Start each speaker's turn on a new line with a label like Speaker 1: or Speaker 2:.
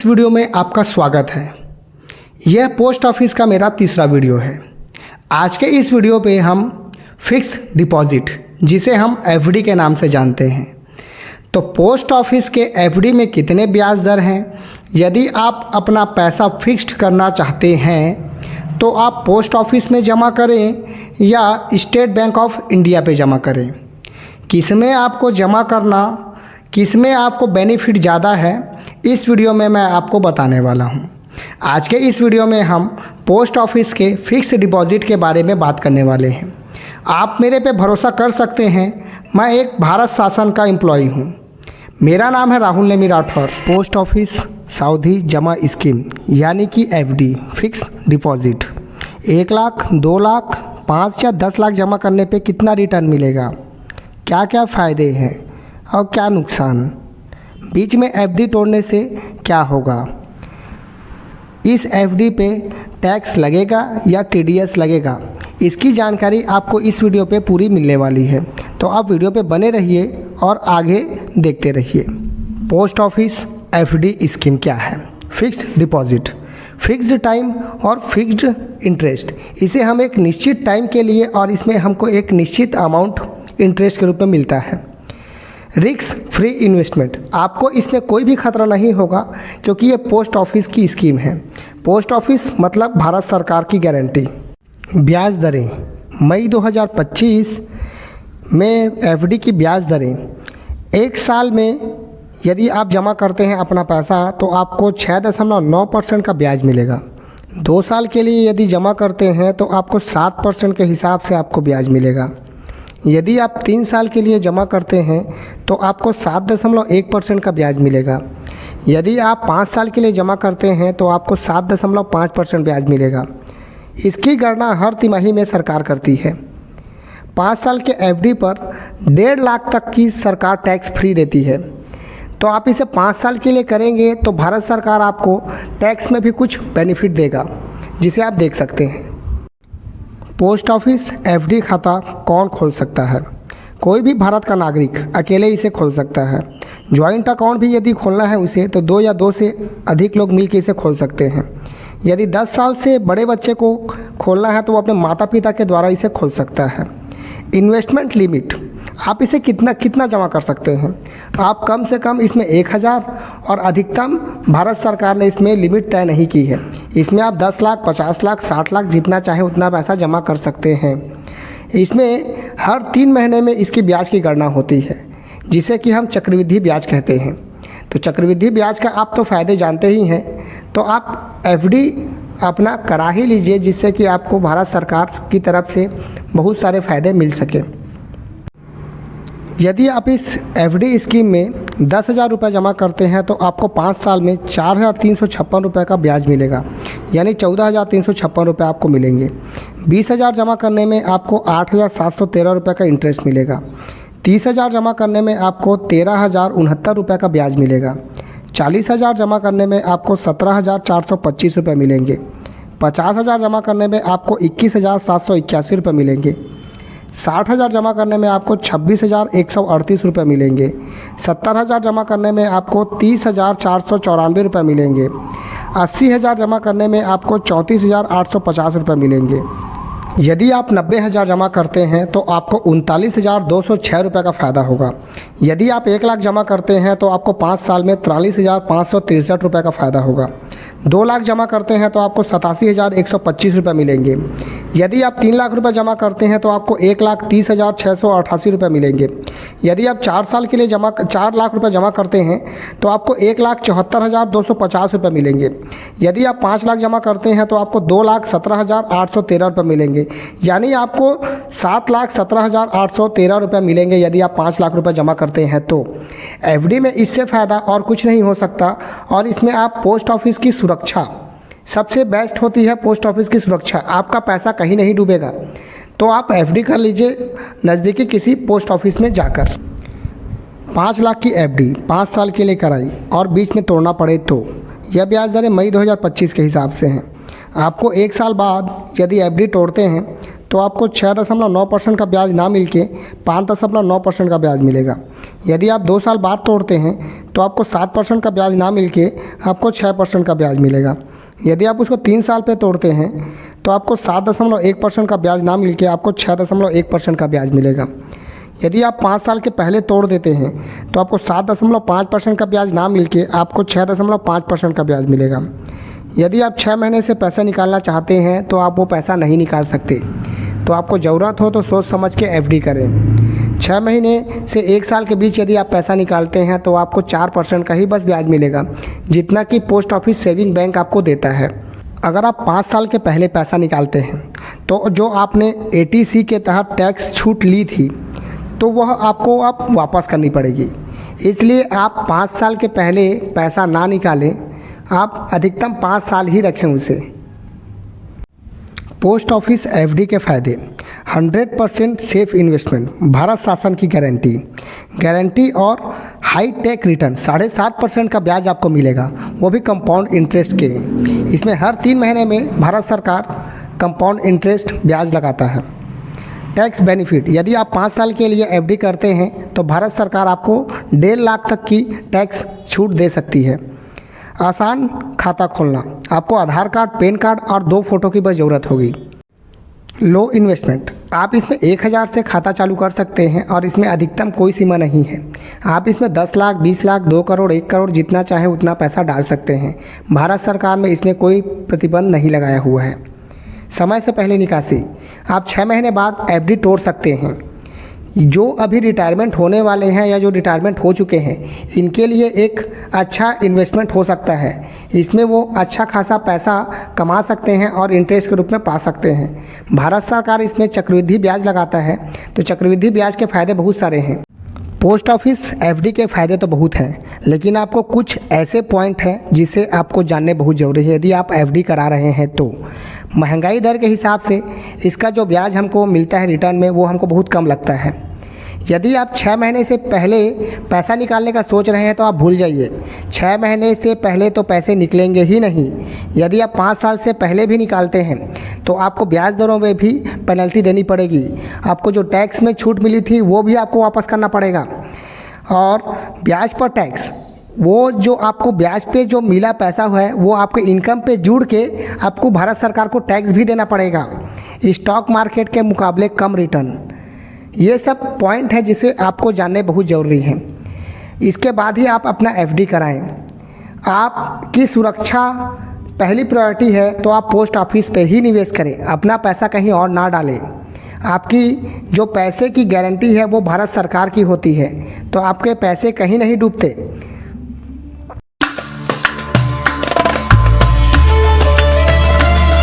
Speaker 1: इस वीडियो में आपका स्वागत है। यह पोस्ट ऑफिस का मेरा तीसरा वीडियो है। आज के इस वीडियो पे हम फिक्स डिपॉजिट, जिसे हम एफडी के नाम से जानते हैं, तो पोस्ट ऑफिस के एफडी में कितने ब्याज दर हैं, यदि आप अपना पैसा फिक्स्ड करना चाहते हैं तो आप पोस्ट ऑफिस में जमा करें या स्टेट बैंक ऑफ इंडिया पे जमा करें, किस में आपको जमा करना, किस में आपको बेनिफिट ज़्यादा है, इस वीडियो में मैं आपको बताने वाला हूं। आज के इस वीडियो में हम पोस्ट ऑफिस के फिक्स डिपॉजिट के बारे में बात करने वाले हैं। आप मेरे पे भरोसा कर सकते हैं, मैं एक भारत शासन का एम्प्लॉय हूं। मेरा नाम है राहुल नेमी राठौर। पोस्ट ऑफिस सावधि जमा स्कीम यानी कि FD fix deposit 1 lakh, 2 lakh, 5 या 10 लाख जमा करने पे कितना रिटर्न मिलेगा, क्या क्या फ़ायदे हैं और क्या नुकसान, बीच में एफडी तोड़ने से क्या होगा, इस एफडी पे टैक्स लगेगा या टीडीएस लगेगा, इसकी जानकारी आपको इस वीडियो पे पूरी मिलने वाली है। तो आप वीडियो पे बने रहिए और आगे देखते रहिए। पोस्ट ऑफिस एफडी स्कीम क्या है? फिक्स्ड डिपॉजिट, फिक्स्ड टाइम और फिक्स्ड इंटरेस्ट। इसे हम एक निश्चित टाइम के लिए और इसमें हमको एक निश्चित अमाउंट इंटरेस्ट के रूप में मिलता है। रिस्क फ्री इन्वेस्टमेंट, आपको इसमें कोई भी खतरा नहीं होगा क्योंकि ये पोस्ट ऑफिस की स्कीम है। पोस्ट ऑफिस मतलब भारत सरकार की गारंटी। ब्याज दरें, मई 2025 में एफडी की ब्याज दरें 1 साल में यदि आप जमा करते हैं अपना पैसा तो आपको 6.9% का ब्याज मिलेगा। 2 साल के लिए यदि जमा करते हैं तो आपको 7% के हिसाब से आपको ब्याज मिलेगा। यदि आप 3 साल के लिए जमा करते हैं तो आपको 7.1% का ब्याज मिलेगा। यदि आप 5 साल के लिए जमा करते हैं तो आपको 7.5% ब्याज मिलेगा। इसकी गणना हर तिमाही में सरकार करती है। 5 साल के एफडी पर 1.5 लाख तक की सरकार टैक्स फ्री देती है। तो आप इसे 5 साल के लिए करेंगे तो भारत सरकार आपको टैक्स में भी कुछ बेनिफिट देगा, जिसे आप देख सकते हैं। पोस्ट ऑफिस एफडी खाता कौन खोल सकता है? कोई भी भारत का नागरिक अकेले इसे खोल सकता है। जॉइंट अकाउंट भी यदि खोलना है उसे तो 2 या 2 से अधिक लोग मिलकर इसे खोल सकते हैं। यदि 10 साल से बड़े बच्चे को खोलना है तो वो अपने माता पिता के द्वारा इसे खोल सकता है। इन्वेस्टमेंट लिमिट, आप इसे कितना जमा कर सकते हैं? आप कम से कम इसमें 1000 और अधिकतम भारत सरकार ने इसमें लिमिट तय नहीं की है। इसमें आप 10 लाख, 50 लाख, 60 लाख जितना चाहे उतना पैसा जमा कर सकते हैं। इसमें हर 3 महीने में इसकी ब्याज की गणना होती है, जिसे कि हम चक्रवृद्धि ब्याज कहते हैं। तो चक्रवृद्धि ब्याज का आप तो फ़ायदे जानते ही हैं, तो आप एफडी अपना करा ही लीजिए, जिससे कि आपको भारत सरकार की तरफ से बहुत सारे फ़ायदे मिल सके। यदि आप इस एफडी स्कीम में 10,000 रुपये जमा करते हैं तो आपको 5 साल में 4,356 रुपये का ब्याज मिलेगा, यानी 14,356 रुपये आपको मिलेंगे। 20,000 जमा करने में आपको 8,713 रुपये का इंटरेस्ट मिलेगा। 30,000 जमा करने में आपको 13,069 रुपये का ब्याज मिलेगा। 40,000 जमा करने में आपको 17,425 रुपये मिलेंगे। 50,000 जमा करने में आपको 21,781 रुपये मिलेंगे। 60,000 जमा करने में आपको 26,138 रुपये मिलेंगे। 70,000 जमा करने में आपको 30,494 रुपये मिलेंगे। 80,000 जमा करने में आपको 34,850 रुपये मिलेंगे। यदि आप 90,000 जमा करते हैं तो आपको 39,206 रुपये का फ़ायदा होगा। यदि आप 1 लाख जमा करते हैं तो आपको 5 साल में 43,563 रुपये का फ़ायदा होगा। 2 लाख जमा करते हैं तो आपको 87,125 रुपये मिलेंगे। यदि आप 3 लाख रुपये जमा करते हैं तो आपको 1,30,688 रुपये मिलेंगे। यदि आप 4 साल के लिए 4 लाख रुपये जमा करते हैं तो आपको 1,74,250 रुपये मिलेंगे। यदि आप 5 लाख जमा करते हैं तो आपको 2,17,813 रुपये मिलेंगे, यानी आपको 7,17,813 रुपये मिलेंगे यदि आप 5 लाख रुपये जमा करते हैं। तो एफडी में इससे फ़ायदा और कुछ नहीं हो सकता। और इसमें आप पोस्ट ऑफिस की सुरक्षा सबसे बेस्ट होती है। पोस्ट ऑफिस की सुरक्षा, आपका पैसा कहीं नहीं डूबेगा। तो आप एफडी कर लीजिए नज़दीकी किसी पोस्ट ऑफिस में जाकर। 5 लाख की एफडी 5 साल के लिए कराई और बीच में तोड़ना पड़े तो यह ब्याज दरें मई 2025 के हिसाब से हैं। आपको 1 साल बाद यदि एफडी तोड़ते हैं तो आपको 6.9% का ब्याज ना मिल के 5.9% का ब्याज मिलेगा। यदि आप 2 साल बाद तोड़ते हैं तो आपको 7% का ब्याज ना मिल के आपको 6% का ब्याज मिलेगा। यदि आप उसको 3 साल पे तोड़ते हैं तो आपको 7.1% का ब्याज ना मिल के आपको 6.1% का ब्याज मिलेगा। यदि आप 5 साल के पहले तोड़ देते हैं तो आपको 7.5% का ब्याज ना मिल के आपको 6.5% का ब्याज मिलेगा। यदि आप 6 महीने से पैसा निकालना चाहते हैं तो आप वो पैसा नहीं निकाल सकते, तो आपको ज़रूरत हो तो सोच समझ के एफडी करें। 6 महीने से 1 साल के बीच यदि आप पैसा निकालते हैं तो आपको 4% का ही बस ब्याज मिलेगा, जितना कि पोस्ट ऑफिस सेविंग बैंक आपको देता है। अगर आप 5 साल के पहले पैसा निकालते हैं तो जो आपने एटीसी के तहत टैक्स छूट ली थी तो वह आपको अब वापस करनी पड़ेगी। इसलिए आप 5 साल के पहले पैसा ना निकालें, आप अधिकतम 5 साल ही रखें उसे। पोस्ट ऑफिस एफडी के फ़ायदे: 100% सेफ इन्वेस्टमेंट, भारत शासन की गारंटी और हाई टेक रिटर्न। 7.5% का ब्याज आपको मिलेगा, वो भी कंपाउंड इंटरेस्ट के। इसमें हर 3 महीने में भारत सरकार कंपाउंड इंटरेस्ट ब्याज लगाता है। टैक्स बेनिफिट: यदि आप 5 साल के लिए एफडी करते हैं तो भारत सरकार आपको 1.5 लाख तक की टैक्स छूट दे सकती है। आसान खाता खोलना: आपको आधार कार्ड, पैन कार्ड और 2 फ़ोटो की बस ज़रूरत होगी। लो इन्वेस्टमेंट: आप इसमें 1000 से खाता चालू कर सकते हैं और इसमें अधिकतम कोई सीमा नहीं है। आप इसमें 10 लाख, 20 लाख, 2 करोड़, 1 करोड़ जितना चाहे उतना पैसा डाल सकते हैं। भारत सरकार ने इसमें कोई प्रतिबंध नहीं लगाया हुआ है। समय से पहले निकासी: आप 6 महीने बाद एफडी तोड़ सकते हैं। जो अभी रिटायरमेंट होने वाले हैं या जो रिटायरमेंट हो चुके हैं, इनके लिए एक अच्छा इन्वेस्टमेंट हो सकता है। इसमें वो अच्छा खासा पैसा कमा सकते हैं और इंटरेस्ट के रूप में पा सकते हैं। भारत सरकार इसमें चक्रवृद्धि ब्याज लगाता है, तो चक्रवृद्धि ब्याज के फ़ायदे बहुत सारे हैं। पोस्ट ऑफिस एफडी के फ़ायदे तो बहुत हैं, लेकिन आपको कुछ ऐसे पॉइंट हैं जिसे आपको जानने बहुत ज़रूरी है यदि आप एफडी करा रहे हैं तो। महंगाई दर के हिसाब से इसका जो ब्याज हमको मिलता है रिटर्न में, वो हमको बहुत कम लगता है। यदि आप 6 महीने से पहले पैसा निकालने का सोच रहे हैं तो आप भूल जाइए, 6 महीने से पहले तो पैसे निकलेंगे ही नहीं। यदि आप 5 साल से पहले भी निकालते हैं तो आपको ब्याज दरों में भी पेनल्टी देनी पड़ेगी। आपको जो टैक्स में छूट मिली थी वो भी आपको वापस करना पड़ेगा, और ब्याज पर टैक्स, वो जो आपको ब्याज पे जो मिला पैसा है वो आपके इनकम पे जुड़ के आपको भारत सरकार को टैक्स भी देना पड़ेगा। स्टॉक मार्केट के मुकाबले कम रिटर्न, ये सब पॉइंट है जिसे आपको जानने बहुत ज़रूरी है। इसके बाद ही आप अपना एफडी कराएं। आपकी सुरक्षा पहली प्रायोरिटी है तो आप पोस्ट ऑफिस पे ही निवेश करें, अपना पैसा कहीं और ना डालें। आपकी जो पैसे की गारंटी है वो भारत सरकार की होती है, तो आपके पैसे कहीं नहीं डूबते।